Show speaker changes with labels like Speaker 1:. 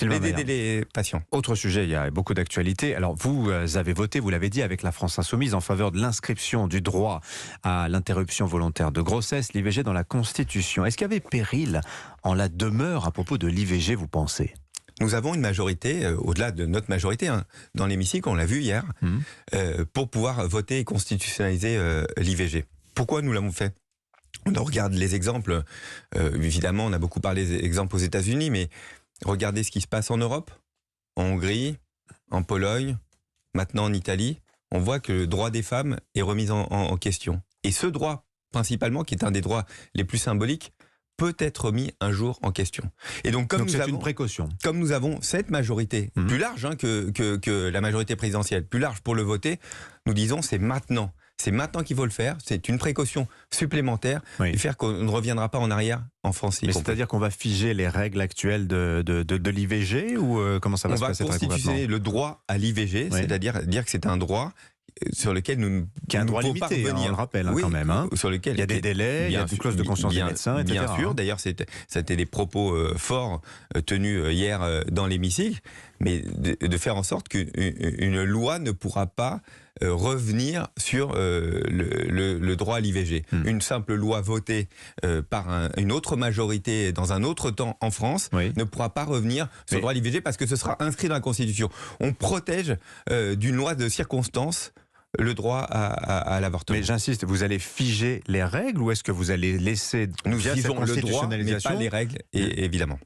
Speaker 1: Sylvain
Speaker 2: d'aider
Speaker 1: Maillard.
Speaker 2: les patients.
Speaker 1: Autre sujet, il y a beaucoup d'actualités. Alors vous avez voté, vous l'avez dit, avec la France Insoumise en faveur de l'inscription du droit à l'interruption volontaire de grossesse, l'IVG, dans la Constitution. Est-ce qu'il y avait péril en la demeure à propos de l'IVG, vous pensez ?
Speaker 2: Nous avons une majorité, au-delà de notre majorité, hein, dans l'hémicycle, on l'a vu hier, pour pouvoir voter et constitutionnaliser l'IVG. Pourquoi nous l'avons fait ? On regarde les exemples, évidemment on a beaucoup parlé des exemples aux États-Unis, mais regardez ce qui se passe en Europe, en Hongrie, en Pologne, maintenant en Italie. On voit que le droit des femmes est remis en question. Et ce droit, principalement, qui est un des droits les plus symboliques, peut être remis un jour en question. Et donc,
Speaker 1: c'est une précaution.
Speaker 2: Comme nous avons cette majorité, plus large hein, que la majorité présidentielle, plus large pour le voter, nous disons c'est maintenant. C'est maintenant qu'il faut le faire. C'est une précaution supplémentaire et faire qu'on ne reviendra pas en arrière en France.
Speaker 1: Mais c'est-à-dire qu'on va figer les règles actuelles de l'IVG ou comment ça va se passer?
Speaker 2: On va constituer le droit à l'IVG, c'est-à-dire dire que c'est un droit sur lequel nous
Speaker 1: qui est un droit limité, on le rappelle quand même.
Speaker 2: Sur lequel
Speaker 1: il y a des délais, il y a une clause de conscience des médecins, etc.
Speaker 2: Bien sûr, d'ailleurs c'était des propos forts tenus hier dans l'hémicycle, mais de faire en sorte qu'une loi ne pourra pas revenir sur le droit à l'IVG. Une simple loi votée par une autre majorité dans un autre temps en France ne pourra pas revenir sur le droit à l'IVG parce que ce sera inscrit dans la Constitution. On protège d'une loi de circonstance le droit à l'avortement.
Speaker 1: Mais j'insiste, vous allez figer les règles ou est-ce que vous allez laisser
Speaker 2: nous figeons le droit, mais pas les règles, évidemment.